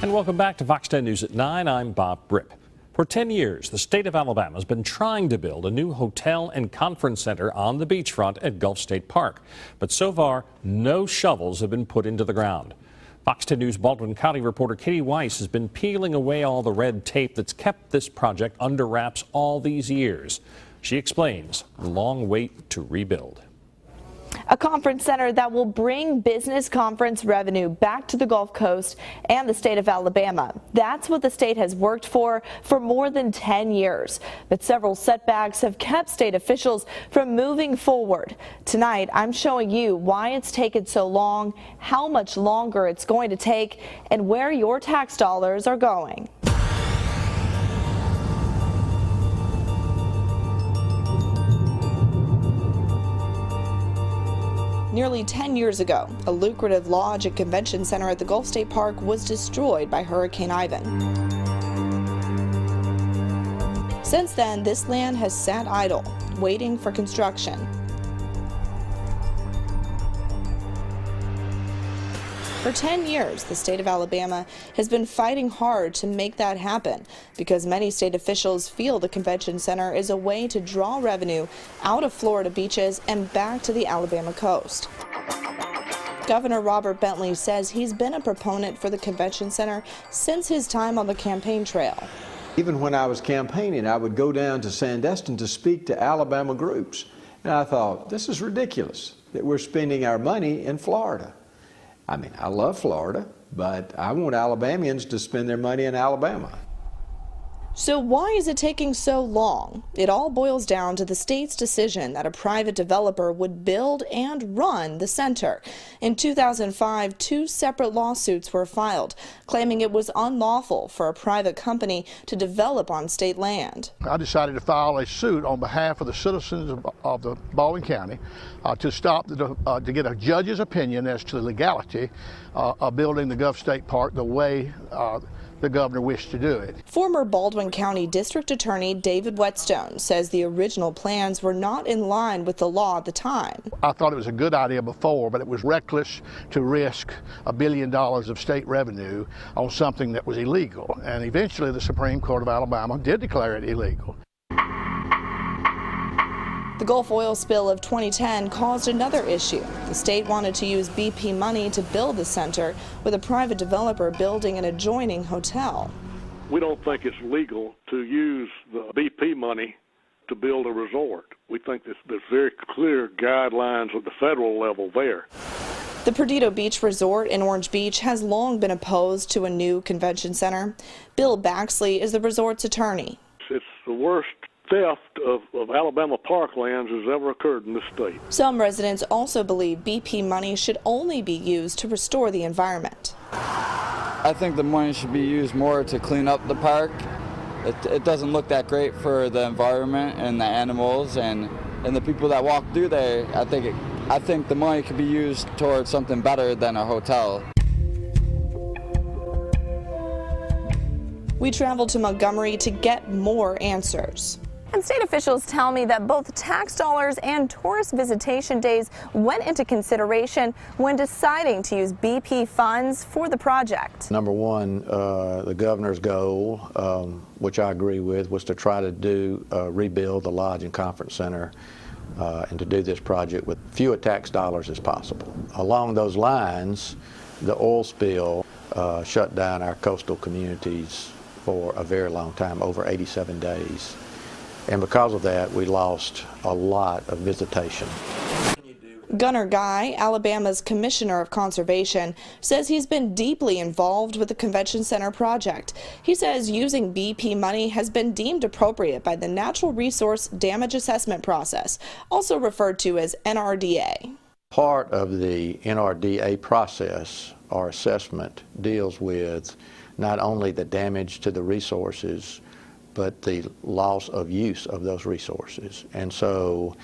And welcome back to Fox 10 News at 9. I'm Bob Bripp. For 10 years, the state of Alabama has been trying to build a new hotel and conference center on the beachfront at Gulf State Park. But so far, no shovels have been put into the ground. Fox 10 News Baldwin County reporter Katie Weiss has been peeling away all the red tape that's kept this project under wraps all these years. She explains the long wait to rebuild. A conference center that will bring business conference revenue back to the Gulf Coast and the state of Alabama. That's what the state has worked for more than 10 years. But several setbacks have kept state officials from moving forward. Tonight, I'm showing you why it's taken so long, how much longer it's going to take, and where your tax dollars are going. Nearly 10 years ago, a lucrative lodge and convention center at the Gulf State Park was destroyed by Hurricane Ivan. Since then, this land has sat idle, waiting for construction. For 10 years, the state of Alabama has been fighting hard to make that happen because many state officials feel the convention center is a way to draw revenue out of Florida beaches and back to the Alabama coast. Governor Robert Bentley says he's been a proponent for the convention center since his time on the campaign trail. Even when I was campaigning, I would go down to Sandestin to speak to Alabama groups. And I thought, this is ridiculous that we're spending our money in Florida. I mean, I love Florida, but I want Alabamians to spend their money in Alabama. So why is it taking so long? It all boils down to the state's decision that a private developer would build and run the center. In 2005, 2 separate lawsuits were filed, claiming it was unlawful for a private company to develop on state land. I decided to file a suit on behalf of the citizens of the Baldwin County to get a judge's opinion as to the legality of building the Gulf State Park the way the governor wished to do it. Former Baldwin County District Attorney David Whetstone says the original plans were not in line with the law at the time. I thought it was a good idea before, but it was reckless to risk $1 billion of state revenue on something that was illegal. And eventually the Supreme Court of Alabama did declare it illegal. The Gulf oil spill of 2010 caused another issue. The state wanted to use BP money to build the center, with a private developer building an adjoining hotel. We don't think it's legal to use the BP money to build a resort. We think there's very clear guidelines at the federal level there. The Perdido Beach Resort in Orange Beach has long been opposed to a new convention center. Bill Baxley is the resort's attorney. It's the worst theft of Alabama parklands has ever occurred in this state. Some residents also believe BP money should only be used to restore the environment. I think the money should be used more to clean up the park. It doesn't look that great for the environment and the animals and the people that walk through there. I think the money could be used towards something better than a hotel. We traveled to Montgomery to get more answers. And state officials tell me that both tax dollars and tourist visitation days went into consideration when deciding to use BP funds for the project. Number one, the governor's goal, which I agree with, was to try to rebuild the lodge and conference center and to do this project with fewer tax dollars as possible. Along those lines, the oil spill shut down our coastal communities for a very long time, over 87 days. And because of that, we lost a lot of visitation. Gunnar Guy, Alabama's Commissioner of Conservation, says he's been deeply involved with the convention center project. He says using BP money has been deemed appropriate by the Natural Resource Damage Assessment process, also referred to as NRDA. Part of the NRDA process, or assessment, deals with not only the damage to the resources, but the loss of use of those resources. And so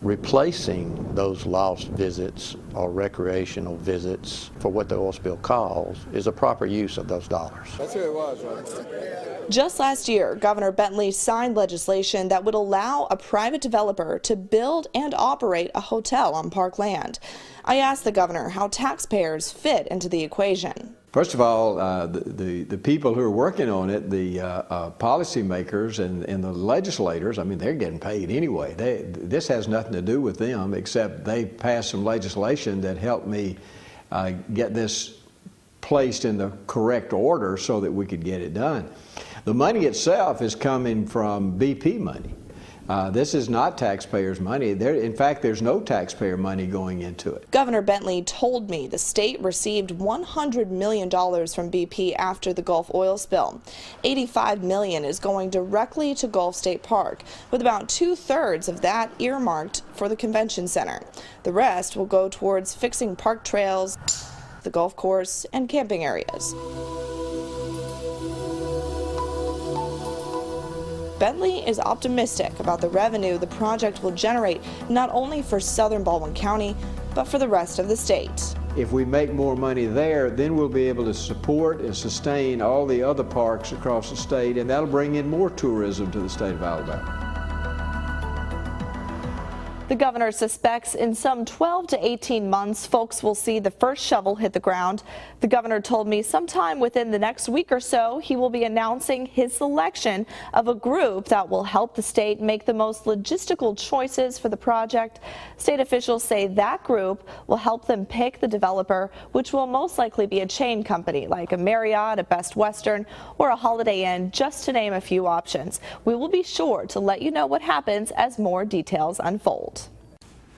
replacing those lost visits or recreational visits for what the oil spill caused is a proper use of those dollars. That's who it was, right? Just last year, Governor Bentley signed legislation that would allow a private developer to build and operate a hotel on park land. I asked the governor how taxpayers fit into the equation. First of all, the people who are working on it, the policymakers and the legislators, I mean, they're getting paid anyway. This has nothing to do with them, except they passed some legislation that helped me get this placed in the correct order so that we could get it done. The money itself is coming from BP money. This is not taxpayers' money. In fact, there's no taxpayer money going into it. Governor Bentley told me the state received $100 million from BP after the Gulf oil spill. $85 million is going directly to Gulf State Park, with about 2/3 of that earmarked for the convention center. The rest will go towards fixing park trails, the golf course, and camping areas. Bentley is optimistic about the revenue the project will generate, not only for southern Baldwin County, but for the rest of the state. If we make more money there, then we'll be able to support and sustain all the other parks across the state, and that'll bring in more tourism to the state of Alabama. The governor suspects in some 12 to 18 months, folks will see the first shovel hit the ground. The governor told me sometime within the next week or so, he will be announcing his selection of a group that will help the state make the most logistical choices for the project. State officials say that group will help them pick the developer, which will most likely be a chain company like a Marriott, a Best Western, or a Holiday Inn, just to name a few options. We will be sure to let you know what happens as more details unfold.